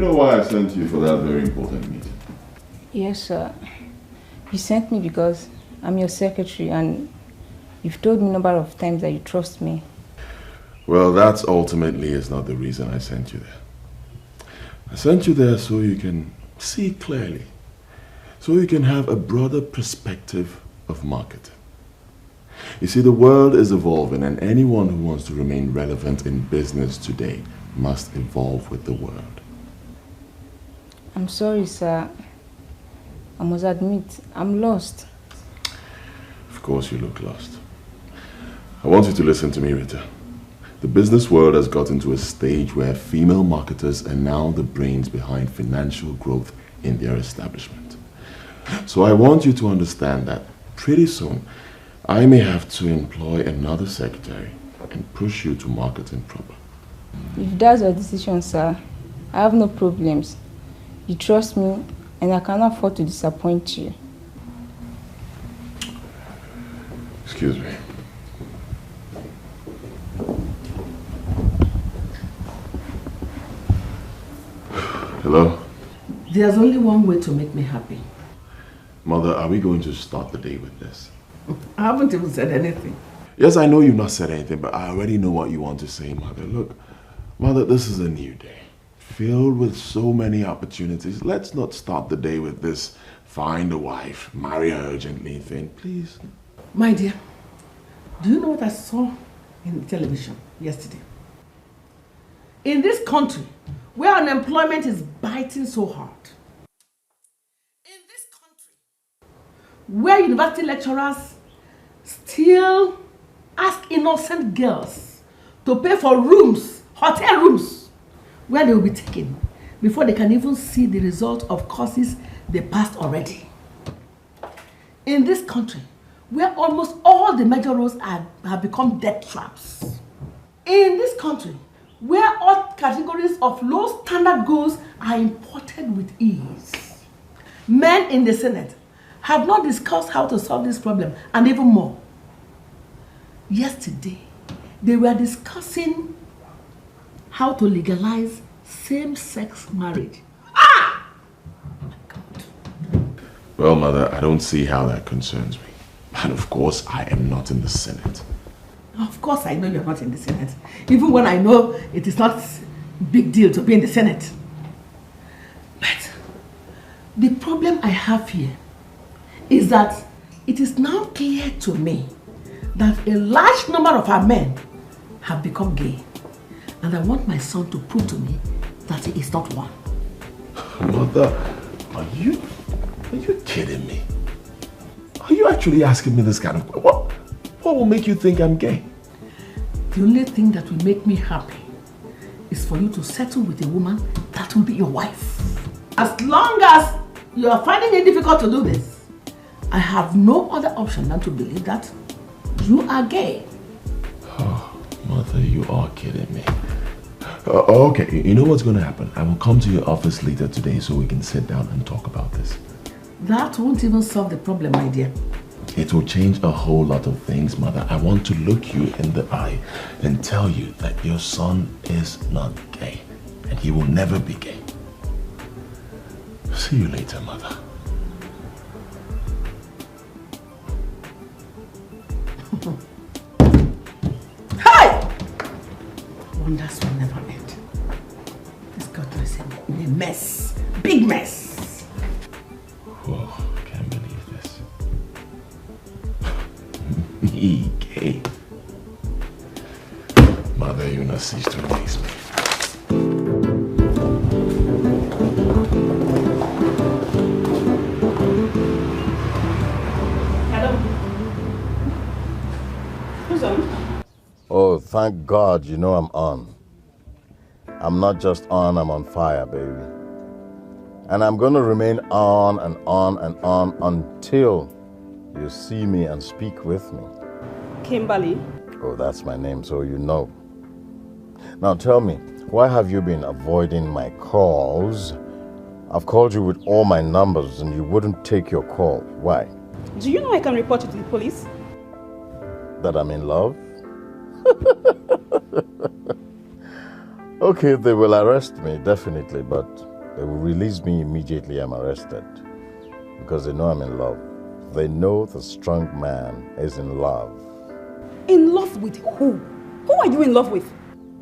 you know why I sent you for that very important meeting? Yes, sir. You sent me because I'm your secretary and you've told me a number of times that you trust me. Well, that ultimately is not the reason I sent you there. I sent you there so you can see clearly, so you can have a broader perspective of marketing. You see, the world is evolving, and anyone who wants to remain relevant in business today must evolve with the world. I'm sorry, sir. I must admit, I'm lost. Of course you look lost. I want you to listen to me, Rita. The business world has gotten to a stage where female marketers are now the brains behind financial growth in their establishment. So I want you to understand that pretty soon, I may have to employ another secretary and push you to marketing proper. If that's your decision, sir, I have no problems. You trust me, and I cannot afford to disappoint you. Excuse me. Hello? There's only one way to make me happy. Mother, are we going to start the day with this? I haven't even said anything. Yes, I know you've not said anything, but I already know what you want to say, Mother. Look, Mother, this is a new day, filled with so many opportunities. Let's not start the day with this find a wife, marry her urgently thing, please. My dear, do you know what I saw in the television yesterday? In this country, where unemployment is biting so hard, in this country, where university lecturers still ask innocent girls to pay for rooms, hotel rooms, where they will be taken before they can even see the result of courses they passed already. In this country, where almost all the major roads have become death traps. In this country, where all categories of low standard goods are imported with ease. Men in the Senate have not discussed how to solve this problem, and even more. Yesterday, they were discussing how to legalize same-sex marriage. Ah! Oh my God. Well, Mother, I don't see how that concerns me. And of course, I am not in the Senate. Of course I know you're not in the Senate. Even when I know it is not a big deal to be in the Senate. But the problem I have here is that it is now clear to me that a large number of our men have become gay. And I want my son to prove to me that he is not one. Mother, are you kidding me? Are you actually asking me this kind of... What will make you think I'm gay? The only thing that will make me happy is for you to settle with a woman that will be your wife. As long as you are finding it difficult to do this, I have no other option than to believe that you are gay. Oh, Mother, you are kidding me. Okay, you know what's going to happen? I will come to your office later today so we can sit down and talk about this. That won't even solve the problem, my dear. It will change a whole lot of things, Mother. I want to look you in the eye and tell you that your son is not gay. And he will never be gay. See you later, Mother. Hey! Wonders will never end. This country is in a mess. Big mess. Whoa, can't believe this. Me, gay. Mother, you not cease to amaze me. Hello. Who's on? Oh, thank God you know I'm on. I'm not just on, I'm on fire, baby. And I'm going to remain on and on and on until you see me and speak with me. Kimberly. Oh, that's my name, so you know. Now tell me, why have you been avoiding my calls? I've called you with all my numbers and you wouldn't take your call. Why? Do you know I can report you to the police? That I'm in love? Okay, they will arrest me, definitely, but They will release me immediately I'm arrested. Because they know I'm in love. They know the strong man is in love. In love with who? Who are you in love with?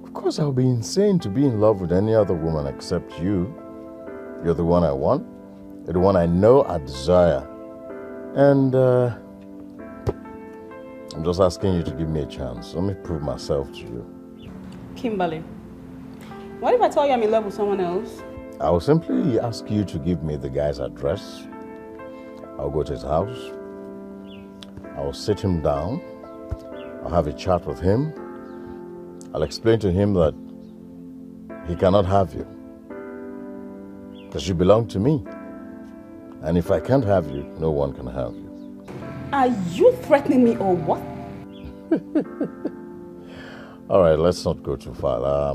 Of course, I'll be insane to be in love with any other woman except you. You're the one I want. You're the one I know I desire. And I'm just asking you to give me a chance. Let me prove myself to you. Kimberly, what if I tell you I'm in love with someone else? I will simply ask you to give me the guy's address. I'll go to his house. I'll sit him down. I'll have a chat with him. I'll explain to him that he cannot have you. Because you belong to me. And if I can't have you, no one can have you. Are you threatening me or what? All right, let's not go too far.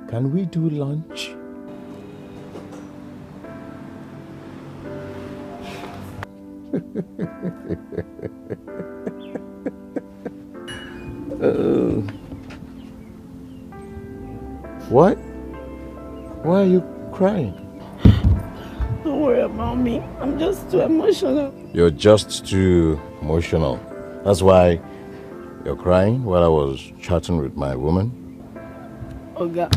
Can we do lunch? What? Why are you crying? Don't worry about me. I'm just too emotional. You're just too emotional. That's why you're crying while I was chatting with my woman. Oga,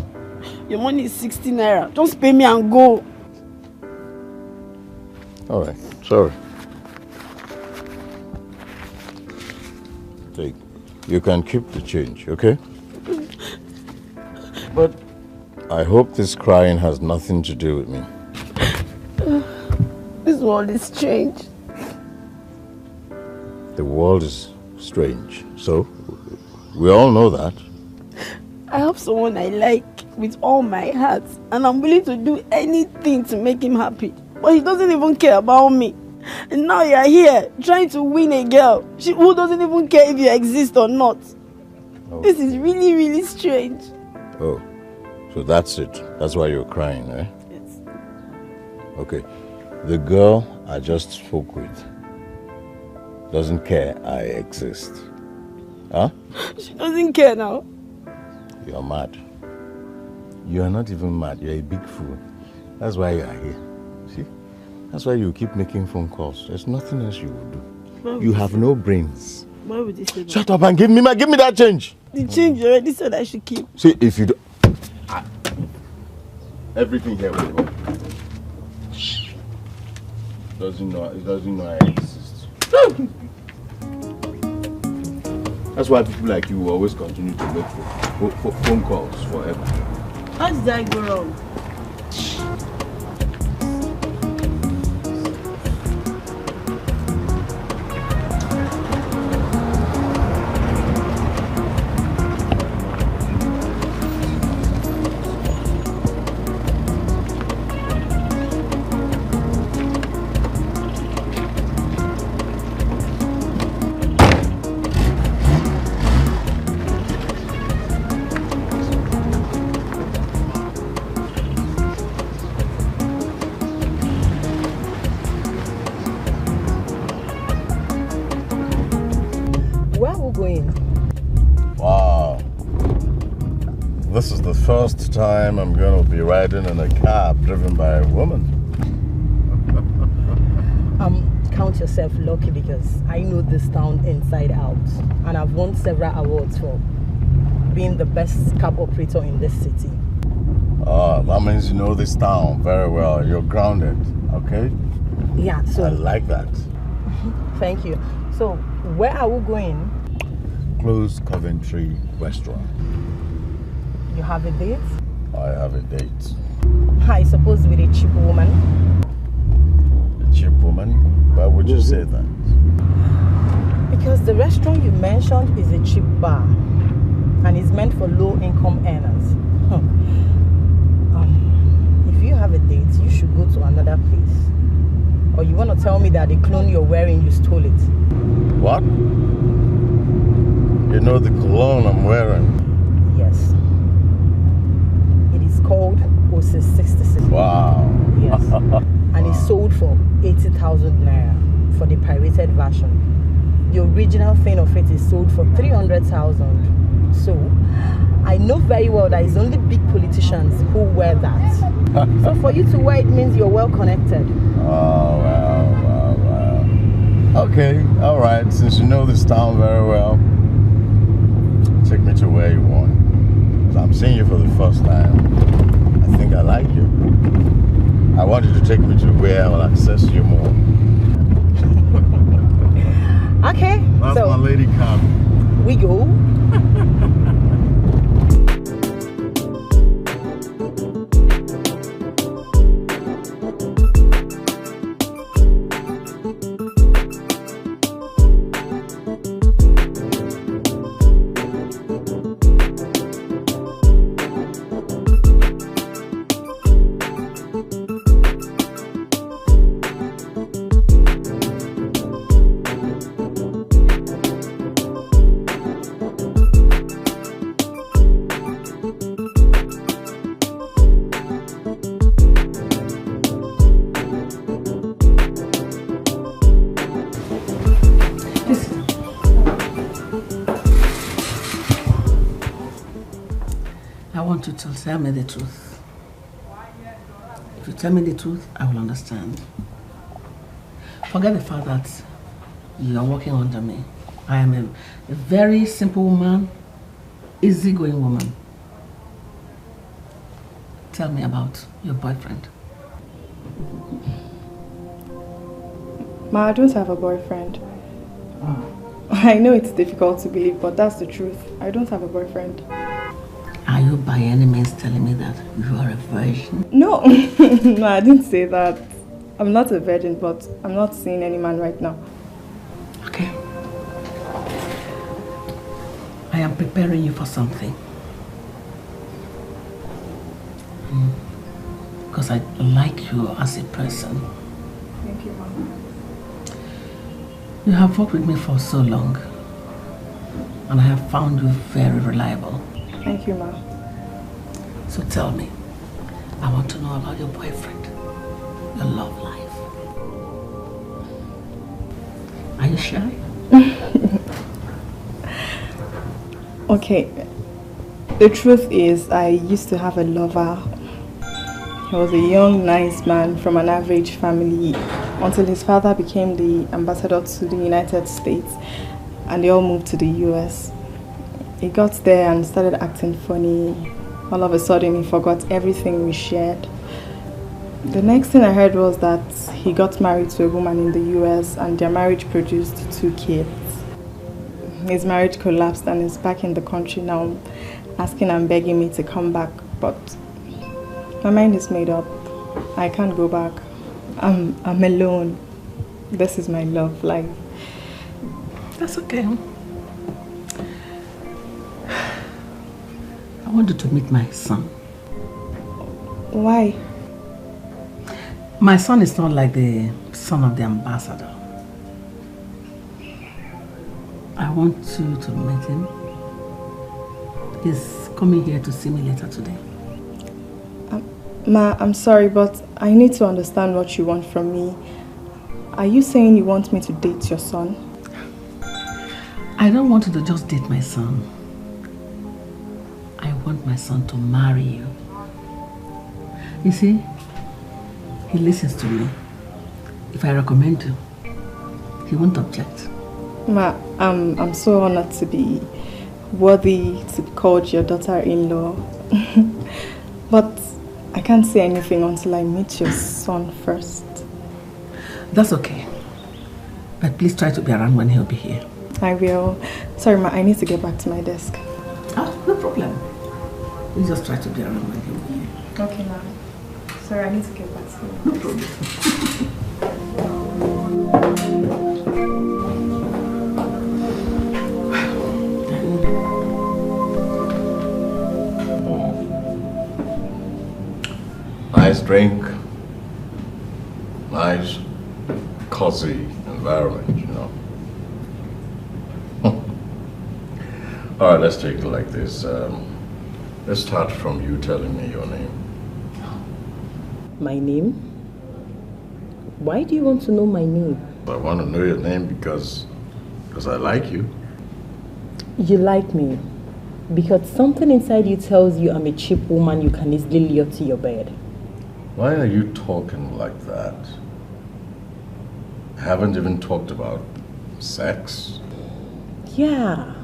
your money is 60 naira. Just pay me and go. All right, sorry. Take. You can keep the change, okay? But I hope this crying has nothing to do with me. This world is strange. The world is strange, so we all know that. I have someone I like with all my heart, and I'm willing to do anything to make him happy. But he doesn't even care about me. And now you're here trying to win a girl who doesn't even care if you exist or not. Oh. This is really, really strange. Oh, so that's it. That's why you're crying, eh? Yes. Okay. The girl I just spoke with doesn't care I exist. Huh? She doesn't care now. You're mad. You're not even mad. You're a big fool. That's why you are here. See? That's why you keep making phone calls. There's nothing else you will do. You have no brains. Why would you say that? Shut up and give me that change. The change you already said I should keep. See, if you do... Everything here will go. It doesn't know I exist. That's why people like you will always continue to make phone calls forever. How did I go wrong? This is the first time I'm going to be riding in a cab driven by a woman. Count yourself lucky because I know this town inside out, and I've won several awards for being the best cab operator in this city. That means you know this town very well. You're grounded, okay? Yeah, so... I like that. Thank you. So, where are we going? Close Coventry restaurant. You have a date? I have a date. I suppose with a cheap woman. A cheap woman? Why would you say that? Because the restaurant you mentioned is a cheap bar and is meant for low-income earners. If you have a date, you should go to another place. Or you want to tell me that the cologne you're wearing, you stole it? What? You know the cologne I'm wearing? Yes. It is called Osis 66. Wow. Yes. And it's sold for 80,000 naira for the pirated version. The original thing of it is sold for 300,000. So, I know very well that it's only big politicians who wear that. So for you to wear it means you're well connected. Oh, wow. Okay, all right. Since you know this town very well, take me to where you want. I'm seeing you for the first time. I think I like you. I want you to take me to where I will access you more. Okay. That's so my lady come. We go. To tell me the truth. If you tell me the truth, I will understand. Forget the fact that you are working under me. I am a very simple woman, easygoing woman. Tell me about your boyfriend. Ma, I don't have a boyfriend. Oh. I know it's difficult to believe, but that's the truth. I don't have a boyfriend. Are you by any means telling me that you are a virgin? No, no, I didn't say that. I'm not a virgin, but I'm not seeing any man right now. Okay. I am preparing you for something. Because I like you as a person. Thank you, Mom. You have worked with me for so long, and I have found you very reliable. Thank you, Ma. So tell me, I want to know about your boyfriend, your love life. Are you shy? Okay. The truth is, I used to have a lover. He was a young, nice man from an average family until his father became the ambassador to the United States and they all moved to the US. He got there and started acting funny. All of a sudden, he forgot everything we shared. The next thing I heard was that he got married to a woman in the US and their marriage produced 2 kids. His marriage collapsed and he's back in the country now, asking and begging me to come back. But my mind is made up. I can't go back. I'm alone. This is my love life. That's okay. I wanted to meet my son. Why? My son is not like the son of the ambassador. I want you to meet him. He's coming here to see me later today. Ma, I'm sorry, but I need to understand what you want from me. Are you saying you want me to date your son? I don't want you to just date my son. I want my son to marry you. You see, he listens to me. If I recommend you, he won't object. Ma, I'm so honored to be worthy to be called your daughter-in-law. But I can't say anything until I meet your son first. That's okay. But please try to be around when he'll be here. I will. Sorry, Ma, I need to get back to my desk. Ah, no problem. You just try to be around when he'll be here. Okay, Ma. Sorry, I need to get back to you. No problem. Nice drink, nice, cozy environment, you know. All right, let's take it like this. Let's start from you telling me your name. My name? Why do you want to know my name? I want to know your name because I like you. You like me? Because something inside you tells you I'm a cheap woman you can easily lure to your bed. Why are you talking like that? I haven't even talked about sex. Yeah.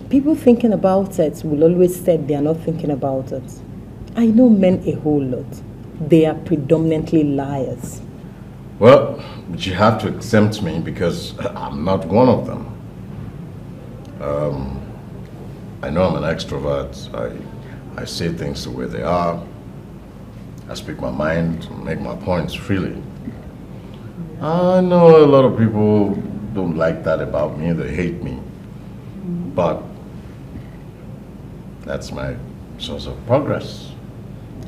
People thinking about it will always say they are not thinking about it. I know men a whole lot. They are predominantly liars. Well, but you have to exempt me because I'm not one of them. I know I'm an extrovert. I say things the way they are. I speak my mind, make my points freely. I know a lot of people don't like that about me, they hate me. But that's my source of progress.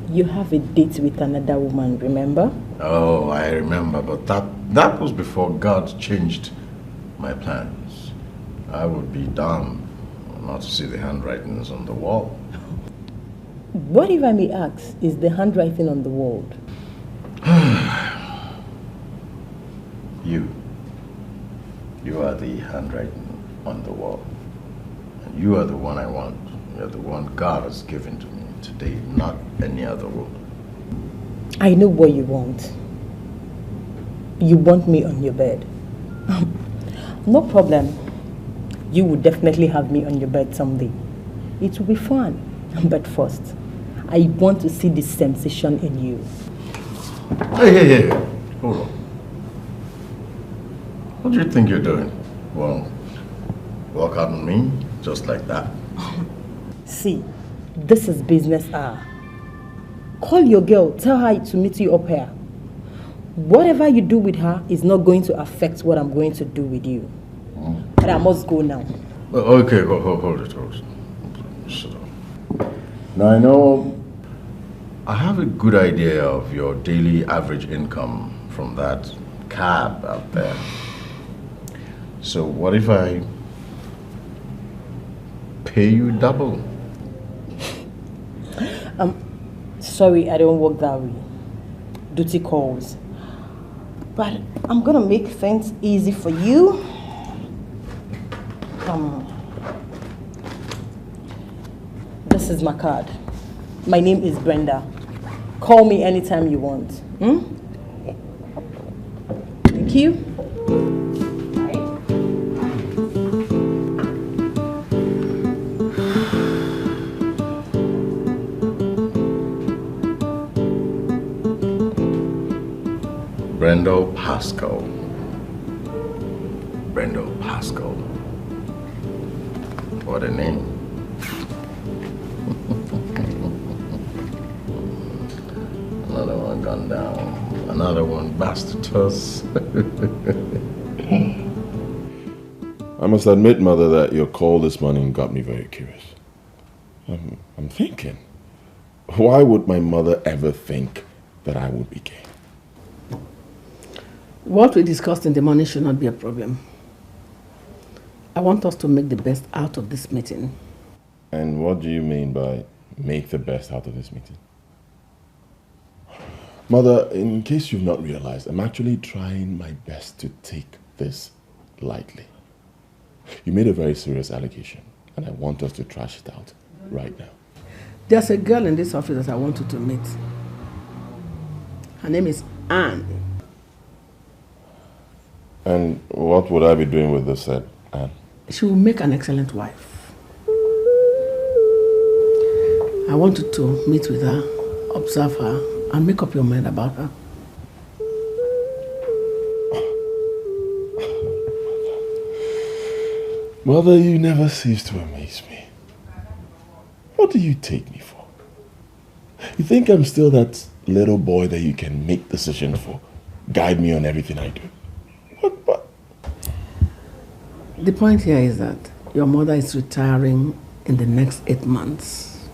You have a date with another woman, remember? Oh, I remember, but that was before God changed my plans. I would be dumb not to see the handwritings on the wall. What if I may ask, is the handwriting on the wall? You are the handwriting on the wall. And you are the one I want. You're the one God has given to me today, not any other woman. I know what you want. You want me on your bed. No problem. You will definitely have me on your bed someday. It will be fun. But first, I want to see the sensation in you. Hey. Hold on. What do you think you're doing? Well, walk out on me just like that. See, this is business hour. Call your girl, tell her to meet you up here. Whatever you do with her is not going to affect what I'm going to do with you. But I must go now. Okay, hold it. Sit down. Now I know I have a good idea of your daily average income from that cab out there. So what if I pay you double? Sorry, I don't work that way. Duty calls. But I'm gonna make things easy for you. This is my card. My name is Brenda. Call me anytime you want. Thank you. Brendo Pascal. What a name. Another one gone down. Another one busted us. I must admit, Mother, that your call this morning got me very curious. I'm thinking, why would my mother ever think that I would be gay? What we discussed in the morning should not be a problem. I want us to make the best out of this meeting. And what do you mean by make the best out of this meeting? Mother, in case you've not realized, I'm actually trying my best to take this lightly. You made a very serious allegation, and I want us to trash it out right now. There's a girl in this office that I want you to meet. Her name is Anne. And what would I be doing with this said Anne? She will make an excellent wife. I want you to meet with her, observe her, and make up your mind about her. Mother, you never cease to amaze me. What do you take me for? You think I'm still that little boy that you can make decisions for, guide me on everything I do? What? The point here is that your mother is retiring in the next 8 months,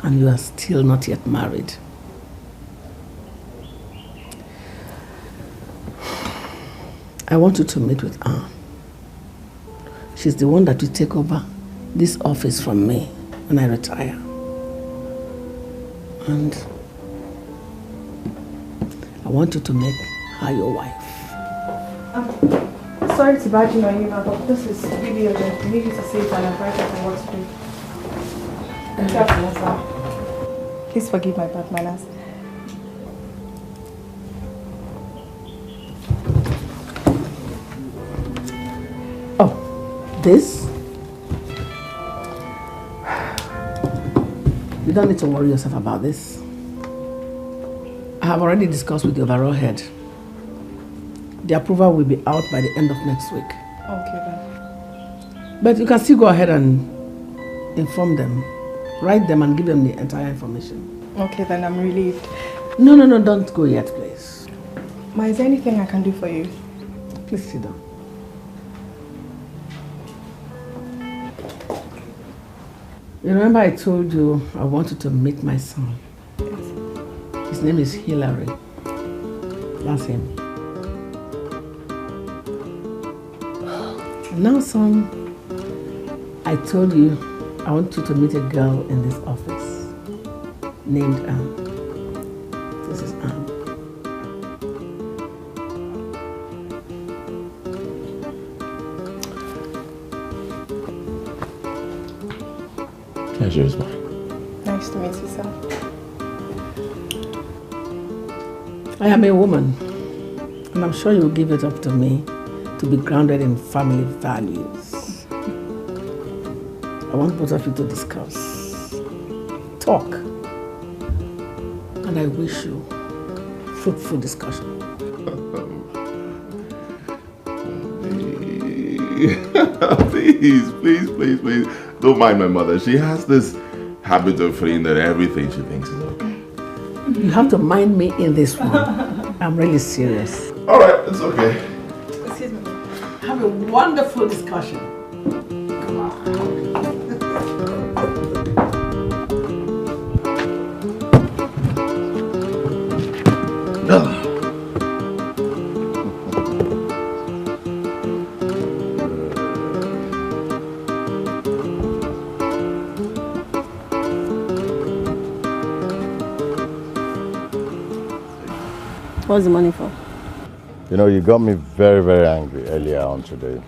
and you are still not yet married. I want you to meet with Anne. She's the one that will take over this office from me when I retire. And I want you to make her your wife. sorry to barge in on you, but this is really urgent. We need you to see it and advise us on what to do. Please forgive my bad manners. Oh, this? You don't need to worry yourself about this. I have already discussed with the overall head. The approval will be out by the end of next week. Okay then. But you can still go ahead and inform them. Write them and give them the entire information. Okay then, I'm relieved. No, don't go yet, please. Ma, is there anything I can do for you? Please sit down. You remember I told you I wanted to meet my son? Yes. His name is Hilary. That's him. Now, son, I told you I want you to meet a girl in this office named Anne. This is Anne. Pleasure is mine. Nice to meet you, sir. I am a woman, and I'm sure you'll give it up to me to be grounded in family values. I want both of you to discuss, talk, and I wish you fruitful discussion. Please. Don't mind my mother. She has this habit of feeling that everything she thinks is okay. You have to mind me in this one. I'm really serious. All right, it's okay. Excuse me. Have a wonderful discussion. Come on. What's the money for? You know, you got me very, very angry earlier on today.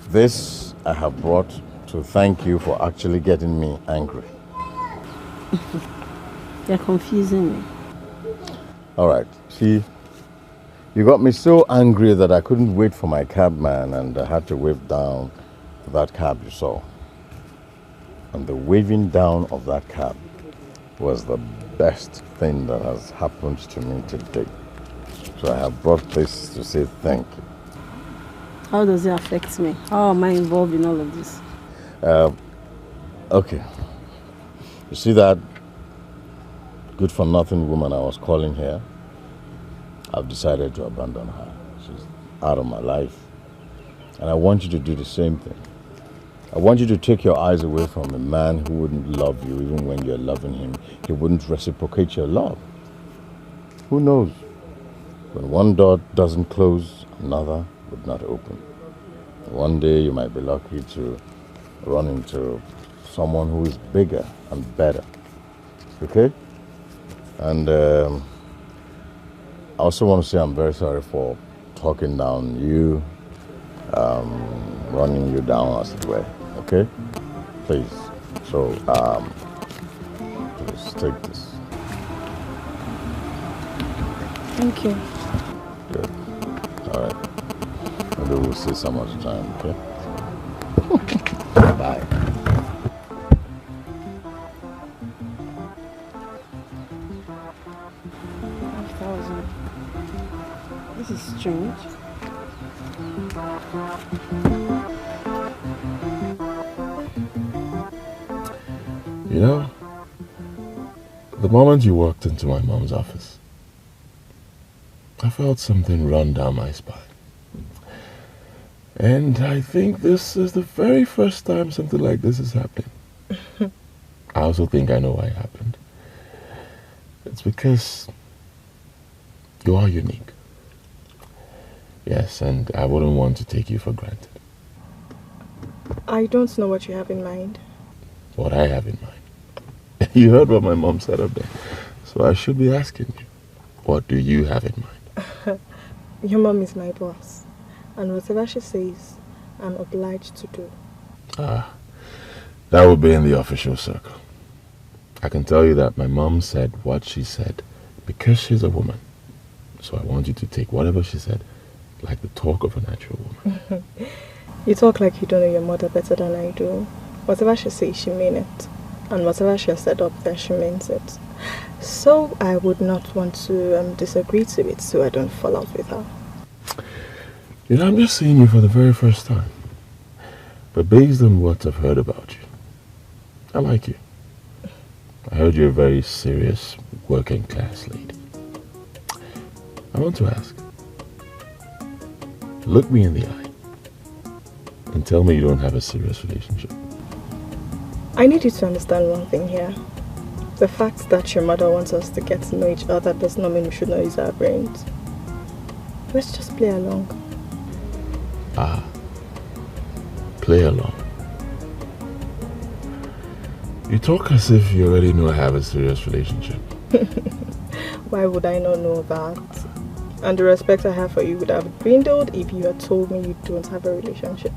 This I have brought to thank you for actually getting me angry. You're confusing me. All right, see, you got me so angry that I couldn't wait for my cabman and I had to wave down that cab you saw. And the waving down of that cab was the best thing that has happened to me today. So I have brought this to say thank you. How does it affect me? How am I involved in all of this? Okay. You see that good-for-nothing woman I was calling here? I've decided to abandon her. She's out of my life. And I want you to do the same thing. I want you to take your eyes away from a man who wouldn't love you even when you're loving him. He wouldn't reciprocate your love. Who knows? When one door doesn't close, another would not open. One day you might be lucky to run into someone who is bigger and better. Okay? And I also want to say I'm very sorry for talking down you, running you down as it were. Okay? Please. So, please take this. Thank you. Good. All right. Maybe we'll see some other time, okay? Bye. 5,000. This is strange. You know, the moment you walked into my mom's office, I felt something run down my spine. And I think this is the very first time something like this is happening. I also think I know why it happened. It's because you are unique. Yes, and I wouldn't want to take you for granted. I don't know what you have in mind. What I have in mind. You heard what my mom said up there. So I should be asking you, what do you have in mind? Your mom is my boss, and whatever she says, I'm obliged to do. That would be in the official circle. I can tell you that my mom said what she said because she's a woman. So I want you to take whatever she said like the talk of a natural woman. You talk like you don't know your mother better than I do. Whatever she says, she means it. And whatever she has said up there, she means it. So I would not want to disagree to it so I don't fall out with her. You know, I'm just seeing you for the very first time. But based on what I've heard about you, I like you. I heard you're a very serious, working class lady. I want to ask, look me in the eye and tell me you don't have a serious relationship. I need you to understand one thing here. The fact that your mother wants us to get to know each other does not mean we should not use our brains. Let's just play along. Play along. You talk as if you already know I have a serious relationship. Why would I not know that? And the respect I have for you would have dwindled if you had told me you don't have a relationship.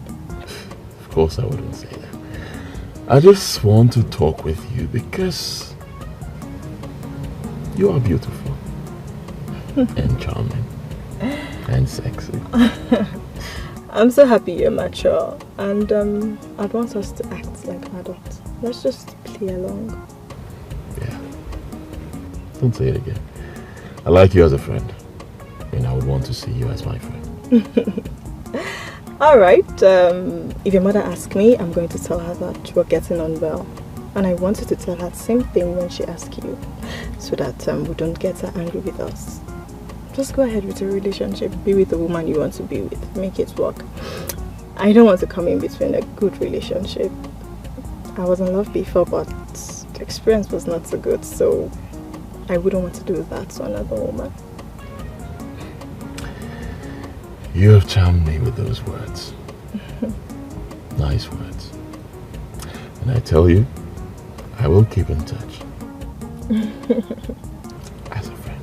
Of course I wouldn't say that. I just want to talk with you because you are beautiful and charming and sexy. I'm so happy you're mature, and I'd want us to act like adults. Let's just play along. Yeah. Don't say it again. I like you as a friend, and I would want to see you as my friend. Alright, if your mother asks me, I'm going to tell her that we're getting on well. And I wanted to tell her the same thing when she asks you, so that we don't get her angry with us. Just go ahead with your relationship. Be with the woman you want to be with. Make it work. I don't want to come in between a good relationship. I was in love before, but the experience was not so good, so I wouldn't want to do that to another woman. You have charmed me with those words. Nice words. And I tell you, I will keep in touch. As a friend.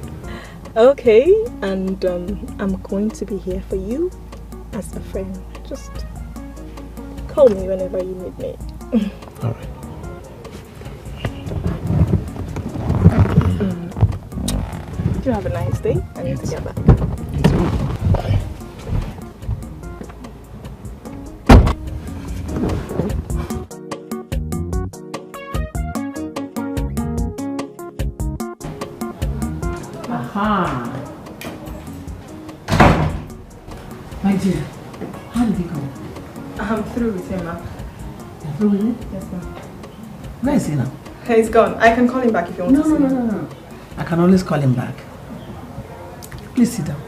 Okay, and I'm going to be here for you as a friend. Just call me whenever you need me. Alright. You have a nice day. I need to get back. You too. Bye. My dear, how did he go? I'm through with him now. You're through with it? Yes, ma'am. Where is he now? He's gone. I can call him back if you want to see him. No. I can always call him back. Please sit down.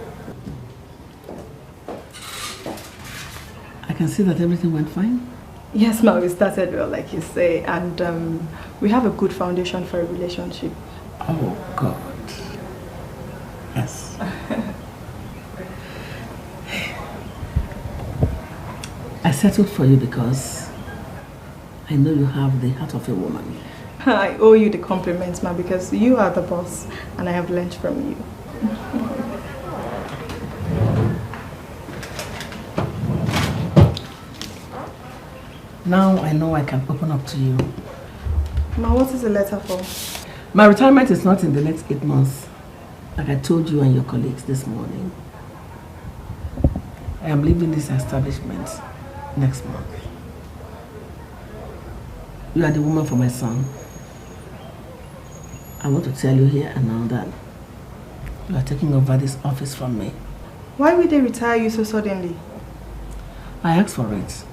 I can see that everything went fine. Yes, ma'am. We started well, like you say, and we have a good foundation for a relationship. Oh, God. Yes. I settled for you because I know you have the heart of a woman. I owe you the compliments, ma'am, because you are the boss, and I have learned from you. Now I know I can open up to you. Ma, what is the letter for? My retirement is not in the next 8 months, like I told you and your colleagues this morning. I am leaving this establishment next month. You are the woman for my son. I want to tell you here and now that you are taking over this office from me. Why would they retire you so suddenly? I asked for it,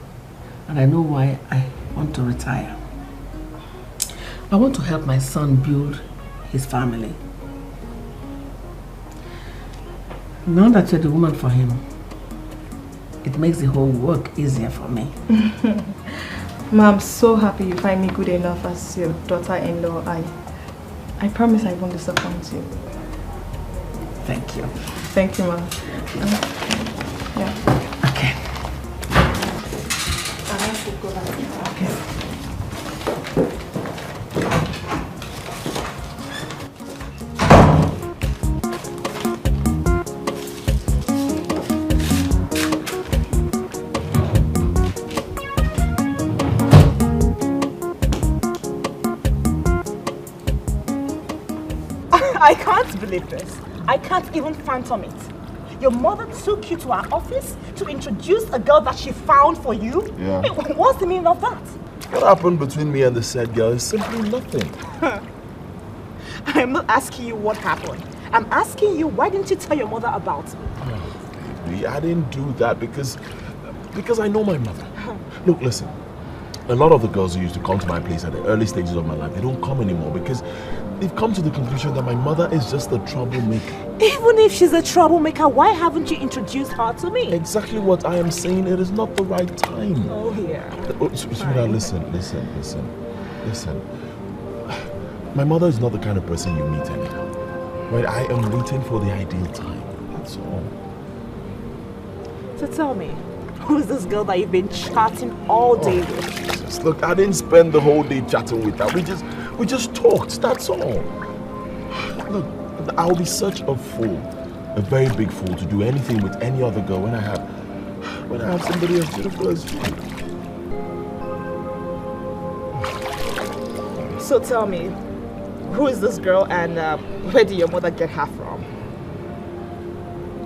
and I know why I want to retire. I want to help my son build his family. Now that you're the woman for him, it makes the whole work easier for me. Ma, I'm so happy you find me good enough as your daughter-in-law. I promise I won't disappoint you. Thank you. Thank you, Ma. Yeah. Okay. I have to go back. Okay. I can't believe this. I can't even phantom it. Your mother took you to her office to introduce a girl that she found for you? Yeah. What's the meaning of that? What happened between me and the said girl is simply nothing. I'm not asking you what happened. I'm asking you, why didn't you tell your mother about me? Oh, baby, I didn't do that because I know my mother. Look, listen. A lot of the girls who used to come to my place at the early stages of my life, they don't come anymore because they've come to the conclusion that my mother is just a troublemaker. Even if she's a troublemaker, why haven't you introduced her to me? Exactly what I am saying. It is not the right time. Oh, yeah. Sweetheart, listen. My mother is not the kind of person you meet anyhow. Right? I am waiting for the ideal time. That's all. So tell me, who's this girl that you've been chatting all day with? Jesus. Look, I didn't spend the whole day chatting with her. We just talked. That's all. Look, I'll be such a fool, a very big fool, to do anything with any other girl when I have somebody as beautiful as you. So tell me, who is this girl and where did your mother get her from?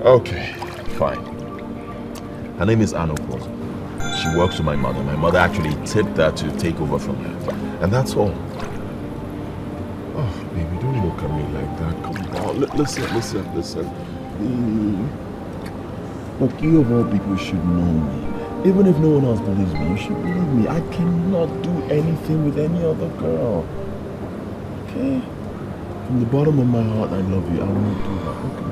Okay, fine. Her name is Anna Okwozo. She works with my mother. My mother actually tipped her to take over from her. And that's all. Oh, baby, don't look at me like that. Come on, listen. Look, you of all people should know me. Even if no one else believes me, you should believe me. I cannot do anything with any other girl. Okay? From the bottom of my heart, I love you. I won't do that. Okay?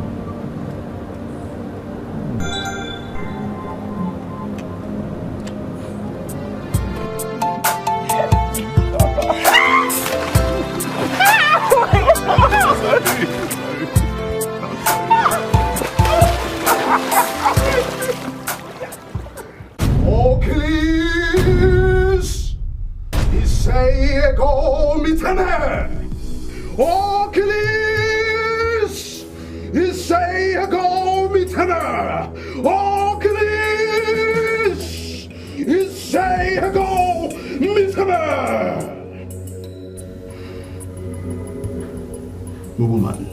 Woman,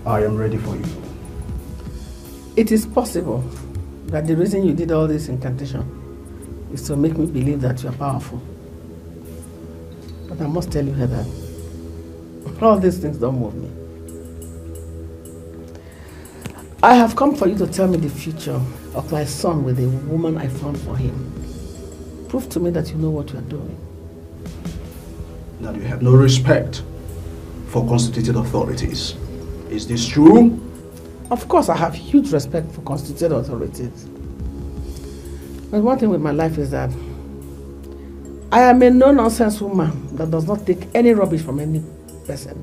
I am ready for you. It is possible that the reason you did all this incantation is to make me believe that you are powerful. But I must tell you, Heather, all these things don't move me. I have come for you to tell me the future of my son with the woman I found for him. Prove to me that you know what you are doing. That you have no respect for constituted authorities. Is this true? Of course, I have huge respect for constituted authorities. But one thing with my life is that I am a no-nonsense woman that does not take any rubbish from any person.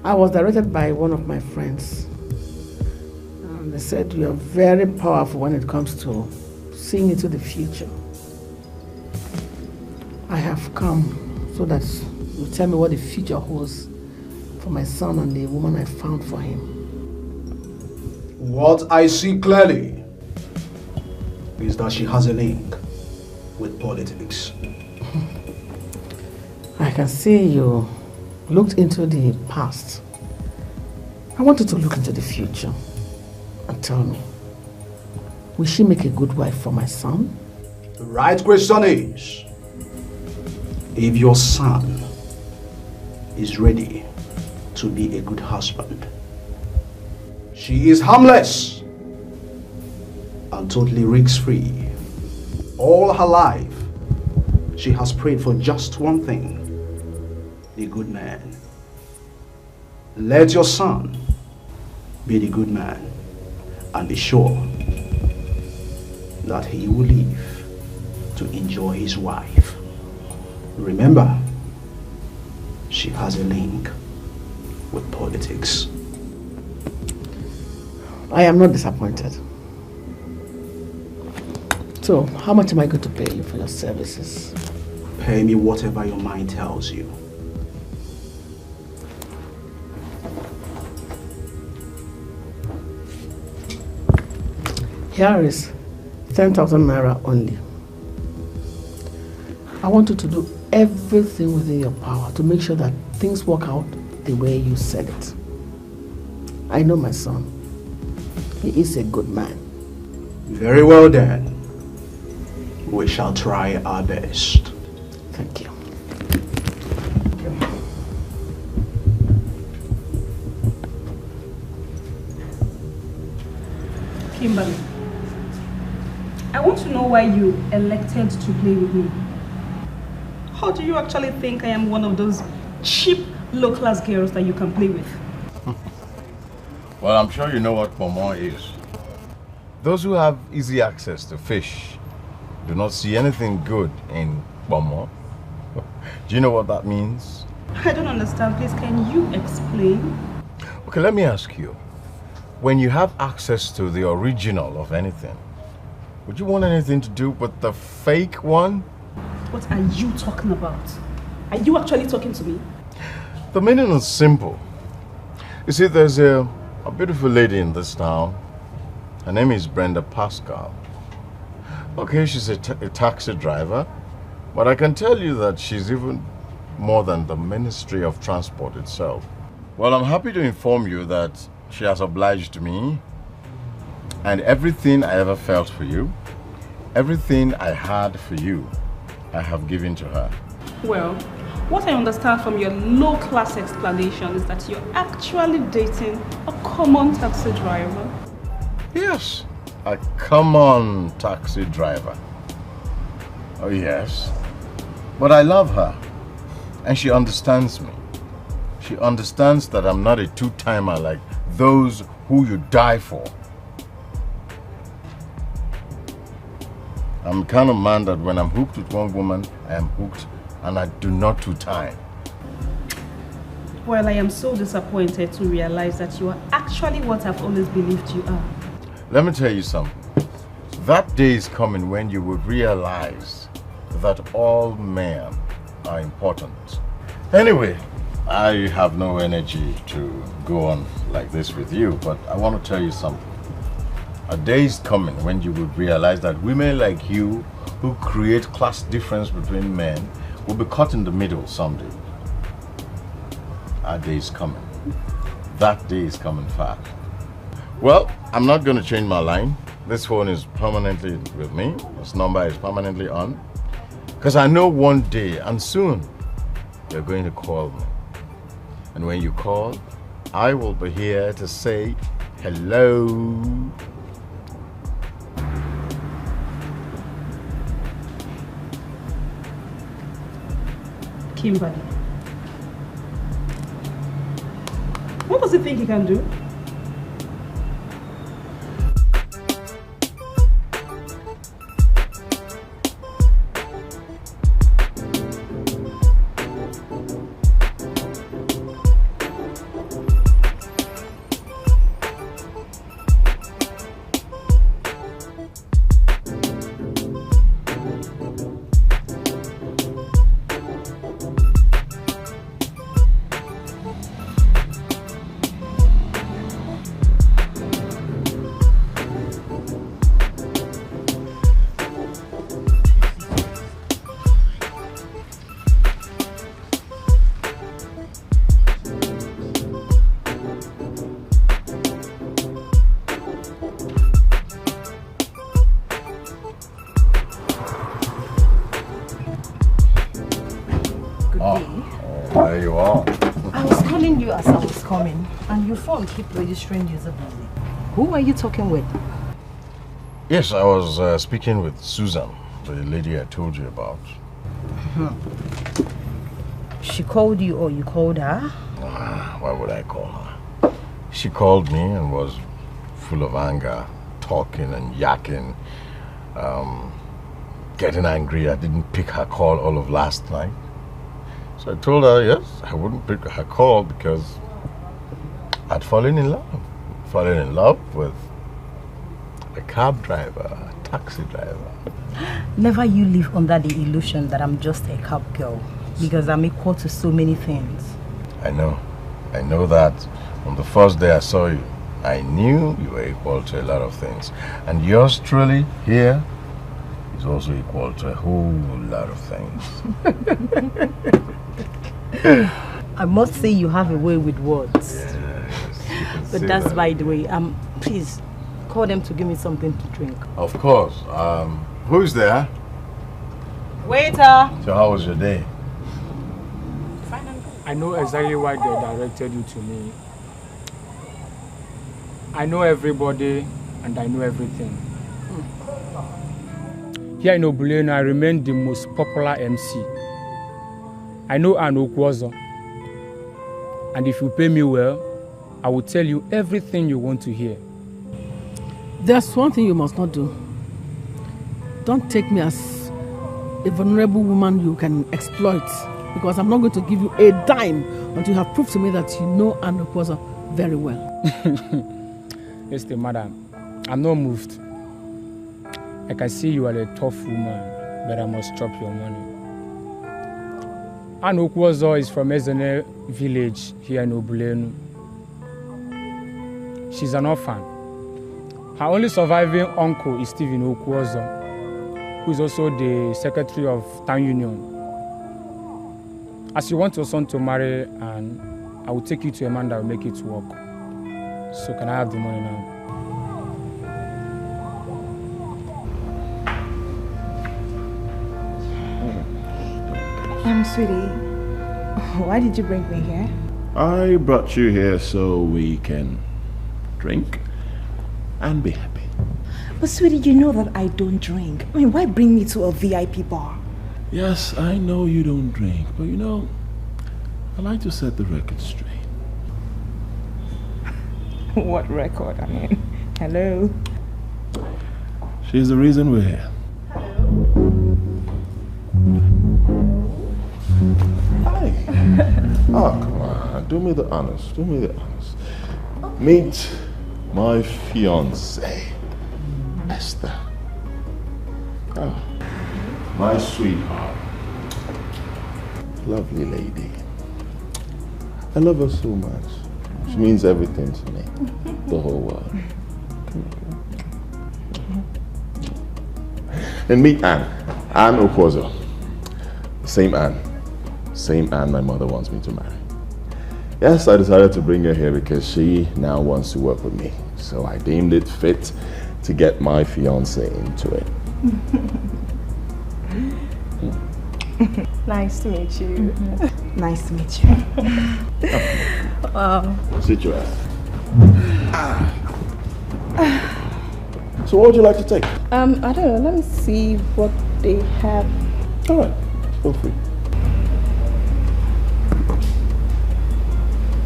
I was directed by one of my friends. And they said you are very powerful when it comes to seeing into the future. I have come so that you tell me what the future holds for my son and the woman I found for him. What I see clearly is that she has a link with politics. I can see you looked into the past. I want you to look into the future and tell me, will she make a good wife for my son? The right question is, if your son is ready to be a good husband. She is harmless and totally risk-free. All her life, she has prayed for just one thing, the good man. Let your son be the good man and be sure that he will live to enjoy his wife. Remember, she has a link with politics. I am not disappointed. So, how much am I going to pay you for your services? Pay me whatever your mind tells you. Here is 10,000 naira only. I want you to do everything within your power to make sure that things work out the way you said it. I know my son. He is a good man. Very well then. We shall try our best. Thank you. Kimberly, I want to know why you elected to play with me. How do you actually think I am one of those cheap, low-class girls that you can play with? Well, I'm sure you know what Pomo is. Those who have easy access to fish do not see anything good in Pomo. Do you know what that means? I don't understand. Please, can you explain? Okay, let me ask you. When you have access to the original of anything, would you want anything to do with the fake one? What are you talking about? Are you actually talking to me? The meaning is simple. You see, there's a beautiful lady in this town. Her name is Brenda Pascal. Okay, she's a taxi driver, but I can tell you that she's even more than the Ministry of Transport itself. Well, I'm happy to inform you that she has obliged me, and everything I ever felt for you, everything I had for you, I have given to her. Well, what I understand from your low-class explanation is that you're actually dating a common taxi driver. Yes, a common taxi driver. Oh yes, but I love her, and she understands me. She understands that I'm not a two-timer like those who you die for. I'm the kind of man that when I'm hooked with one woman, I am hooked and I do not two-time. Well, I am so disappointed to realize that you are actually what I've always believed you are. Let me tell you something. That day is coming when you will realize that all men are important. Anyway, I have no energy to go on like this with you, but I want to tell you something. A day is coming when you will realize that women like you who create class difference between men will be caught in the middle someday. Our day is coming. That day is coming fast. Well, I'm not going to change my line. This phone is permanently with me. This number is permanently on. Because I know one day and soon you're going to call me. And when you call, I will be here to say hello. Kimberly, what does he think he can do? There you are. I was calling you as I was coming, and your phone keep registering user busy. Who are you talking with? Yes, I was speaking with Susan, the lady I told you about. She called you or you called her? Why would I call her? She called me and was full of anger, talking and yakking, getting angry. I didn't pick her call all of last night. So I told her, yes, I wouldn't pick her call because I'd fallen in love. Fallen in love with a cab driver, a taxi driver. Never you live under the illusion that I'm just a cab girl, because I'm equal to so many things. I know that. On the first day I saw you, I knew you were equal to a lot of things. And yours truly here is also equal to a whole lot of things. I must say you have a way with words. Yes, but that's by the way. Please call them to give me something to drink. Of course. Who's there? Waiter. So how was your day? I know exactly why they directed you to me. I know everybody and I know everything. Here in Obuleno, I remain the most popular MC. I know an Okwozo. And if you pay me well, I will tell you everything you want to hear. There's one thing you must not do. Don't take me as a vulnerable woman you can exploit, because I'm not going to give you a dime until you have proved to me that you know an Okwozo very well. Listen, madam, I'm not moved. I can see you are a tough woman, but I must chop your money. An Okwozo is from Ezene village here in Obuleno. She's an orphan. Her only surviving uncle is Stephen Okwozo, who is also the secretary of town union. As you want your son to marry, and I will take you to a man that will make it work. So can I have the money now? Sweetie, why did you bring me here? I brought you here so we can drink and be happy. But sweetie, you know that I don't drink. I mean, why bring me to a VIP bar? Yes, I know you don't drink, but you know, I like to set the record straight. What record? I mean, hello? She's the reason we're here. Hi. Oh, come on. Do me the honors. Do me the honors. Okay. Meet my fiancée, Esther. Oh, my sweetheart. Lovely lady. I love her so much. She means everything to me. The whole world. And meet Anne. Anne Okwozo. Same Anne. Same Anne my mother wants me to marry. Yes, I decided to bring her here because she now wants to work with me. So I deemed it fit to get my fiancé into it. Nice to meet you. Nice to meet you. Wow. Sit your ass. So what would you like to take? I don't know. Let me see what they have. All right. Feel free.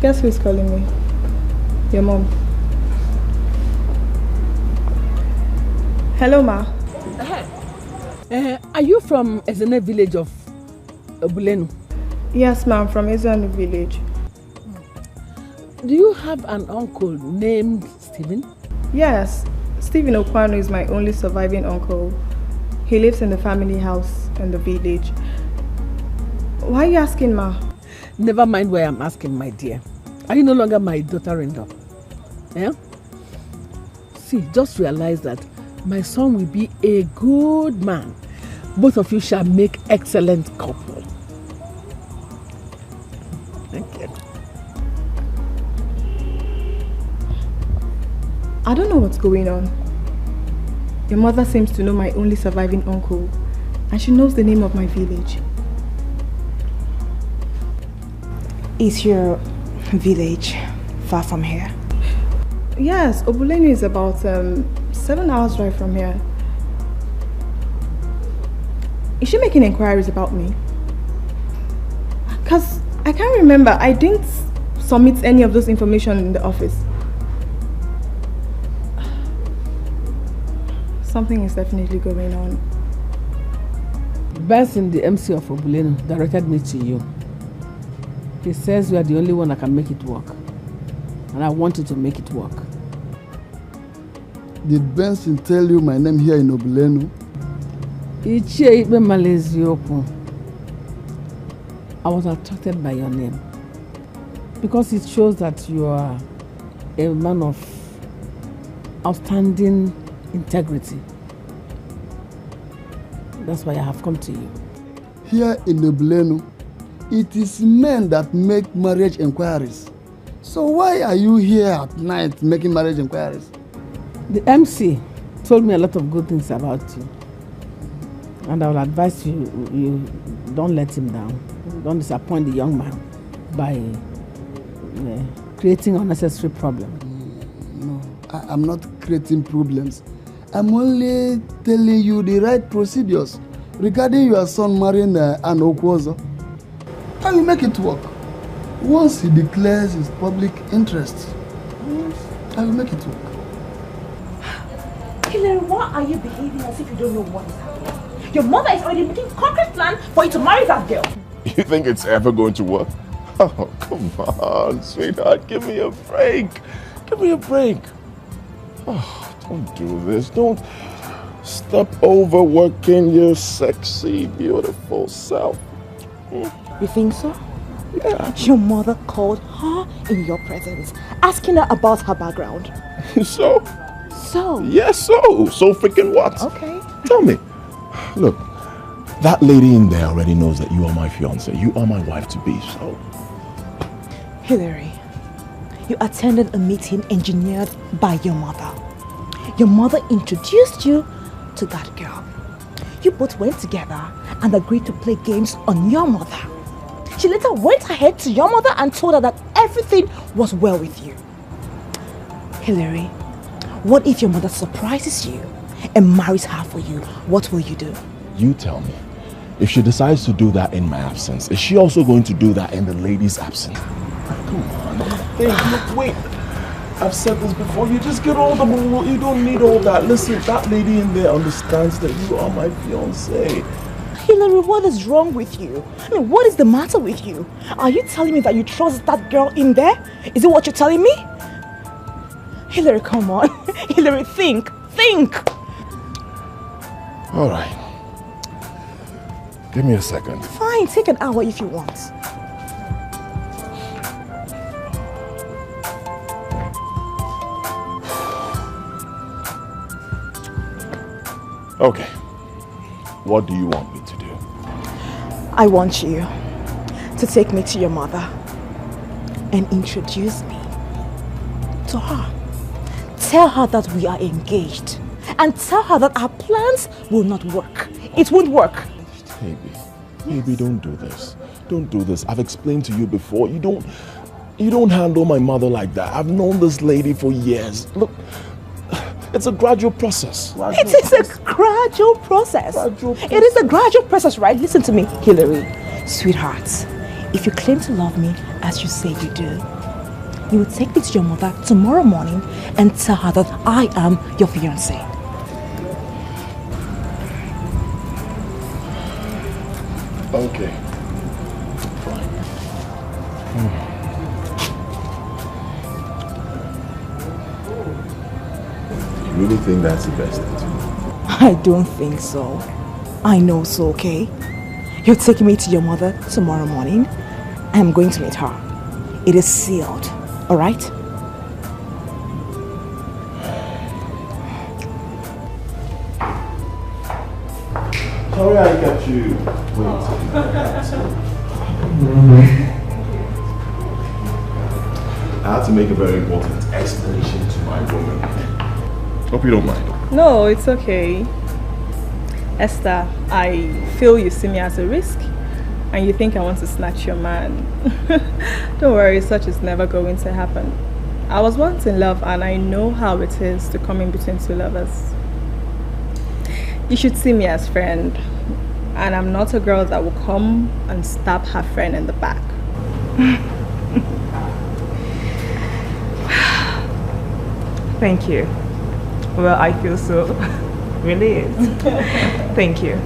Guess who's calling me? Your mom. Hello, Ma. Are you from Ezene village of Obuleno? Yes, ma'am, from Ezene village. Do you have an uncle named Stephen? Yes, Stephen Okwano is my only surviving uncle. He lives in the family house in the village. Why are you asking, Ma? Never mind why I'm asking, my dear. Are you no longer my daughter-in-law? Yeah? See, just realize that my son will be a good man. Both of you shall make excellent couple. Thank you. I don't know what's going on. Your mother seems to know my only surviving uncle, and she knows the name of my village. Is your village far from here? Yes, Obuleno is about 7 hours drive from here. Is she making inquiries about me? Because I can't remember. I didn't submit any of those information in the office. Something is definitely going on. Benson, the MC of Obuleno, directed me to you. He says you are the only one that can make it work. And I want you to make it work. Did Benson tell you my name here in Obuleno? I was attracted by your name because it shows that you are a man of outstanding integrity. That's why I have come to you. Here in Obuleno, it is men that make marriage inquiries. So why are you here at night making marriage inquiries? The MC told me a lot of good things about you. And I will advise you don't let him down. Don't disappoint the young man by creating unnecessary problems. No, I'm not creating problems. I'm only telling you the right procedures regarding your son marrying an Okwozo. I will make it work. Once he declares his public interest, I will make it work. Hillary, why are you behaving as if you don't know what is happening? Your mother is already making a concrete plan for you to marry that girl. You think it's ever going to work? Oh, come on, sweetheart. Give me a break. Give me a break. Oh, don't do this. Don't stop overworking your sexy, beautiful self. You think so? Yeah. Your mother called her in your presence, asking her about her background. So? So? Yes, so. So freaking what? Okay. Tell me. Look, that lady in there already knows that you are my fiancé. You are my wife-to-be, so... Hillary, you attended a meeting engineered by your mother. Your mother introduced you to that girl. You both went together and agreed to play games on your mother. She later went ahead to your mother and told her that everything was well with you. Hillary, what if your mother surprises you and marries her for you? What will you do? You tell me. If she decides to do that in my absence, is she also going to do that in the lady's absence? Come on, look, wait. I've said this before. You just get all the moral. You don't need all that. Listen, that lady in there understands that you are my fiancé. Hillary, what is wrong with you? I mean, what is the matter with you? Are you telling me that you trust that girl in there? Is it what you're telling me? Hillary, come on. Hillary, think. All right. Give me a second. Fine, take an hour if you want. Okay. What do you want me to do? I want you to take me to your mother and introduce me to her. Tell her that we are engaged and tell her that our plans will not work. It won't work. Baby, don't do this. Don't do this. I've explained to you before. You don't handle my mother like that. I've known this lady for years. Look, it's a gradual process. It is a gradual process. It is a gradual process, right? Listen to me, Hillary. Sweetheart, if you claim to love me as you say you do, you will take me to your mother tomorrow morning and tell her that I am your fiancé. Okay. Fine. You really think that's the best thing to do? I don't think so. I know so, okay? You're taking me to your mother tomorrow morning. I'm going to meet her. It is sealed, all right? Sorry I kept you waiting. I had to make a very important explanation to my woman. Hope you don't mind. No, it's okay. Esther, I feel you see me as a risk and you think I want to snatch your man. Don't worry, such is never going to happen. I was once in love and I know how it is to come in between two lovers. You should see me as friend, and I'm not a girl that will come and stab her friend in the back. Thank you. Well, I feel so relieved. Thank you.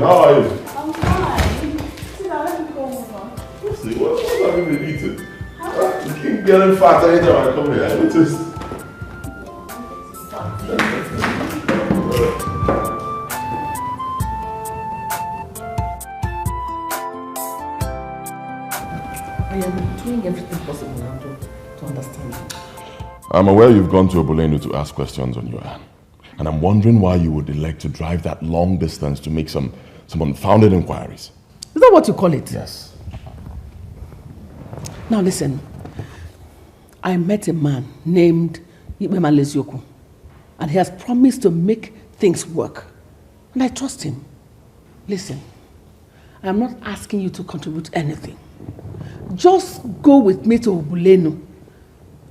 How are you? I'm fine. Sit down, let me go over. See, what's have you been eating? You keep getting fat anytime I come here, I noticed. doing everything possible now to understand. I'm aware you've gone to Obulenu to ask questions on your own. And I'm wondering why you would elect to drive that long distance to make some unfounded inquiries. Is that what you call it? Yes. Now listen, I met a man named Ikpema Lezioku, and he has promised to make things work. And I trust him. Listen, I'm not asking you to contribute anything. Just go with me to Obulenu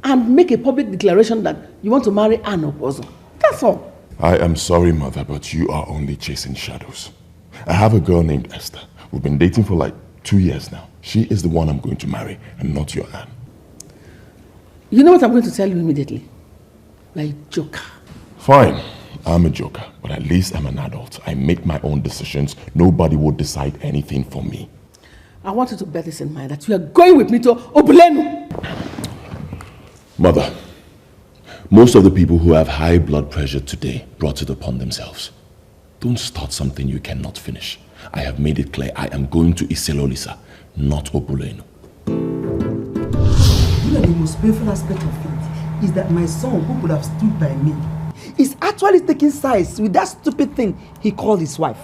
and make a public declaration that you want to marry Ann Okwozo. That's all. I am sorry, Mother, but you are only chasing shadows. I have a girl named Esther. We've been dating for like 2 years now. She is the one I'm going to marry, and not your Ann. You know what I'm going to tell you immediately? You're a joker. Fine, I'm a joker, but at least I'm an adult. I make my own decisions. Nobody will decide anything for me. I want you to bear this in mind, that you are going with me to Obulenu. Mother, most of the people who have high blood pressure today brought it upon themselves. Don't start something you cannot finish. I have made it clear I am going to Iselolisa, not Obulenu. You know, the most painful aspect of it is that my son, who could have stood by me, is actually taking sides with that stupid thing he called his wife.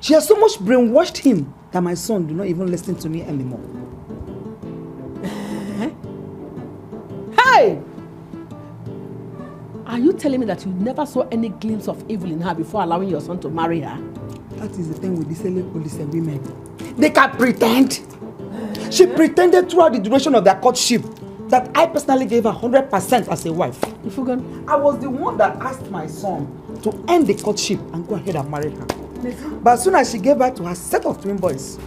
She has so much brainwashed him that my son do not even listen to me anymore. Hey! Are you telling me that you never saw any glimpse of evil in her before allowing your son to marry her? That is the thing with these police and women. They can pretend. She pretended throughout the duration of their courtship that I personally gave her 100% as a wife. I was the one that asked my son to end the courtship and go ahead and marry her. But as soon as she gave birth to her set of twin boys,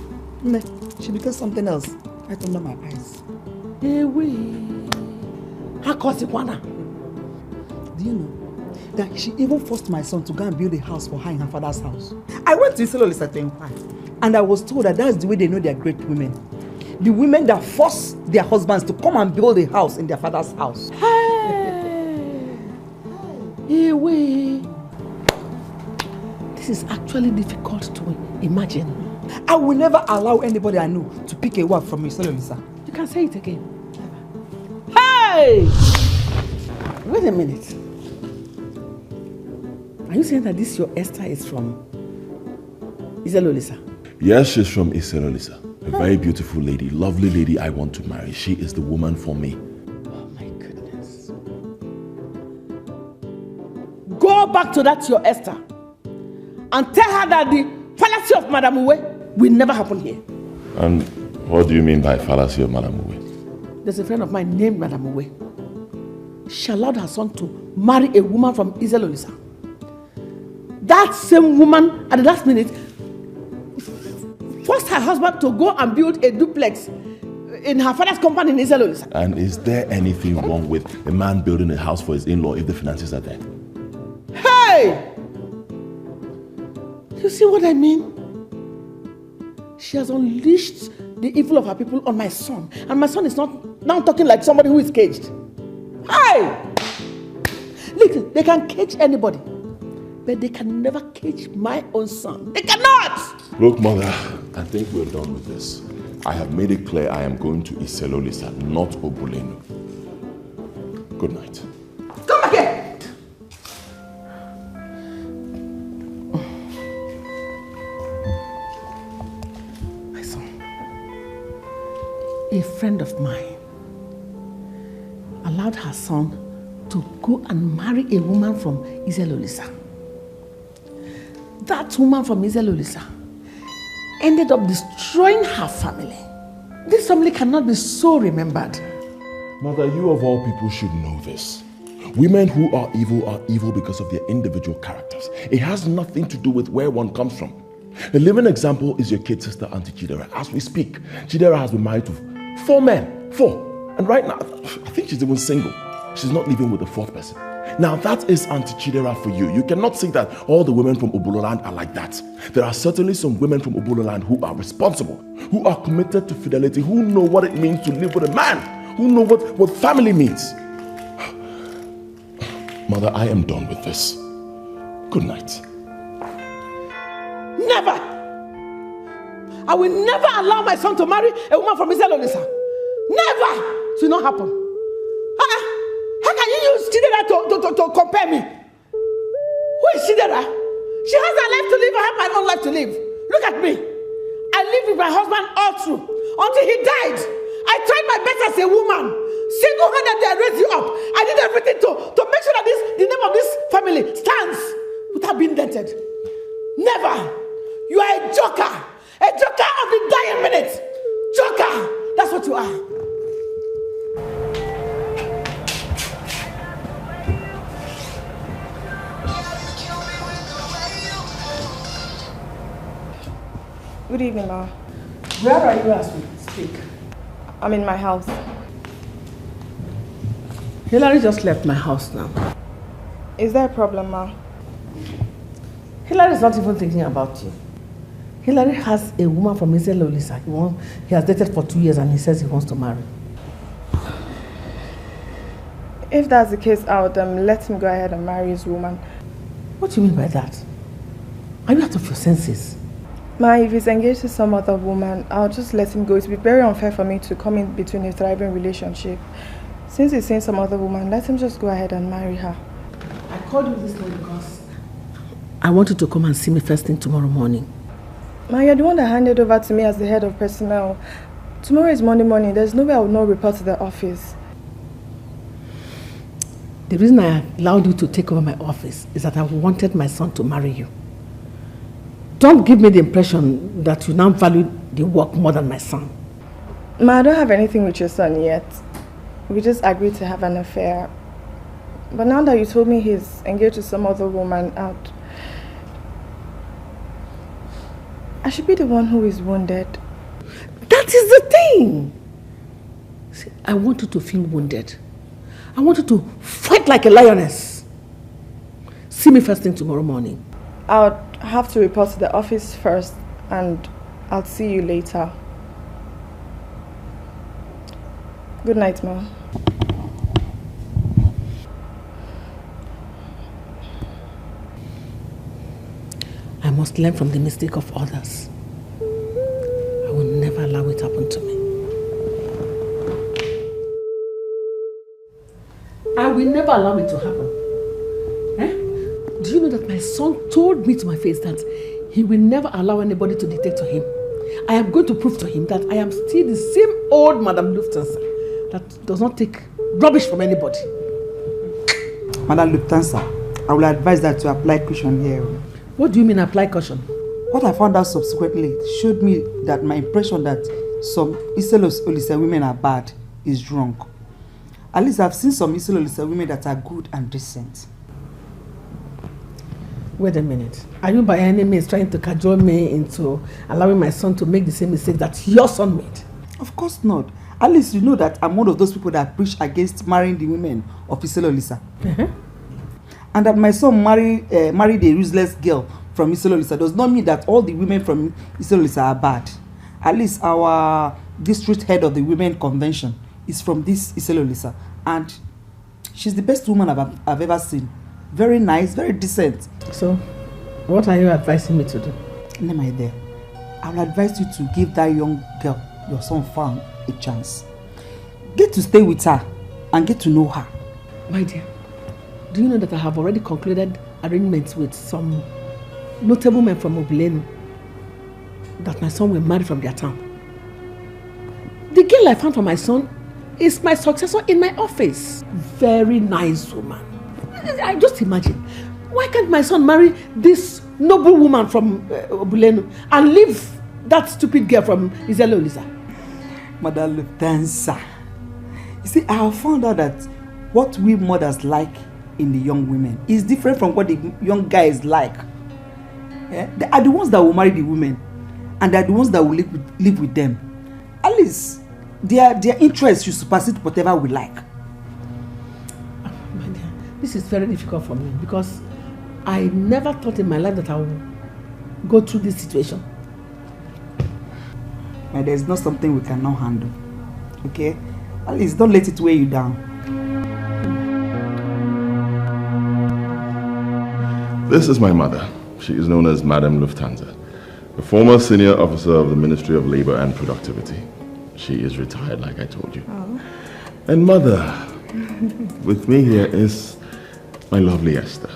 she became something else right under my eyes. Hey, Do you know that she even forced my son to go and build a house for her in her father's house? I went to Iselolisa to inquire, and I was told that that's the way they know they are great women. The women that force their husbands to come and build a house in their father's house. Hey, this is actually difficult to imagine. I will never allow anybody I know to pick a wife from Iselolisa. You can say it again. Hey! Wait a minute. Are you saying that this your Esther is from Iselolisa? Yes, she's from Iselolisa. A very beautiful lady, lovely lady I want to marry. She is the woman for me. Oh my goodness. Go back to that your Esther and tell her that the fallacy of Madam Uwe will never happen here. And what do you mean by fallacy of Madam Uwe? There's a friend of mine named Madam Uwe. She allowed her son to marry a woman from Iselolisa. That same woman, at the last minute, forced her husband to go and build a duplex in her father's company in Iselolisa. And is there anything wrong with a man building a house for his in-law if the finances are there? Hey! You see what I mean? She has unleashed the evil of her people on my son. And my son is not now talking like somebody who is caged. Hey! Look, they can cage anybody, but they can never cage my own son. They cannot! Look, Mother, I think we're done with this. I have made it clear I am going to Iselolisa, not Obulenu. Good night. Come back here! My son, a friend of mine allowed her son to go and marry a woman from Iselolisa. That woman from Iselolisa ended up destroying her family. This family cannot be so remembered. Mother, you of all people should know this. Women who are evil because of their individual characters. It has nothing to do with where one comes from. A living example is your kid sister, Auntie Chidera. As we speak, Chidera has been married to 4 men. 4. And right now, I think she's even single. She's not living with the 4th person. Now that is Auntie Chidera for you. You cannot say that all the women from Obuloland are like that. There are certainly some women from Obuloland who are responsible, who are committed to fidelity, who know what it means to live with a man, who know what family means. Mother, I am done with this. Good night. Never! I will never allow my son to marry a woman from Iselolisa. Never! It will not happen. How can you use Chidera to compare me? Who is Chidera? She has her life to live, I have my own life to live. Look at me. I lived with my husband all through until he died. I tried my best as a woman. Single-handedly I raised you up. I did everything to make sure that the name of this family stands without being dented. Never. You are a joker. A joker of the dying minute. Joker. That's what you are. Good evening, Ma. Where are you as we speak? I'm in my house. Hillary just left my house now. Is there a problem, Ma? Hillary is not even thinking about you. Hillary has a woman from Iselolisa. He has dated for 2 years and he says he wants to marry. If that's the case, I would let him go ahead and marry his woman. What do you mean by that? Are you out of your senses? Ma, if he's engaged to some other woman, I'll just let him go. It would be very unfair for me to come in between a thriving relationship. Since he's seeing some other woman, let him just go ahead and marry her. I called you this night because I want you to come and see me first thing tomorrow morning. Ma, you're the one that handed over to me as the head of personnel. Tomorrow is Monday morning. There's no way I will not report to the office. The reason I allowed you to take over my office is that I wanted my son to marry you. Don't give me the impression that you now value the work more than my son. Ma, I don't have anything with your son yet. We just agreed to have an affair. But now that you told me he's engaged to some other woman out, I should be the one who is wounded. That is the thing. See, I want you to feel wounded. I want you to fight like a lioness. See me first thing tomorrow morning. I'll have to report to the office first and I'll see you later. Good night, Ma. I must learn from the mistake of others. I will never allow it to happen to me. I will never allow it to happen. Do you know that my son told me to my face that he will never allow anybody to dictate to him? I am going to prove to him that I am still the same old Madame Lufthansa that does not take rubbish from anybody. Madame Lufthansa, I will advise that to apply caution here. What do you mean apply caution? What I found out subsequently showed me that my impression that some Iselolisa women are bad is wrong. At least I've seen some Iselolisa women that are good and decent. Wait a minute. Are you by any means trying to cajole me into allowing my son to make the same mistake that your son made? Of course not. At least you know that I'm one of those people that preach against marrying the women of Iselolisa. And that my son married a useless girl from Iselolisa does not mean that all the women from Iselolisa are bad. At least our district head of the women convention is from this Iselolisa, and she's the best woman I've ever seen. Very nice, very decent. So, what are you advising me to do? My dear, I will advise you to give that young girl your son found a chance. Get to stay with her and get to know her. My dear, do you know that I have already concluded arrangements with some notable men from Obilenu that my son will marry from their town? The girl I found for my son is my successor in my office. Very nice woman. I just imagine, why can't my son marry this noble woman from Obilenu and leave that stupid girl from Iselolisa? Madame Lufthansa, you see, I have found out that what we mothers like in the young women is different from what the young guys like. Yeah? They are the ones that will marry the women, and they are the ones that will live with them. At least their interests should supersede whatever we like. This is very difficult for me because I never thought in my life that I would go through this situation. But there's not something we cannot handle. Okay? At least don't let it weigh you down. This is my mother. She is known as Madame Lufthansa, a former senior officer of the Ministry of Labor and Productivity. She is retired, like I told you. Oh. And mother, with me here is my lovely Esther.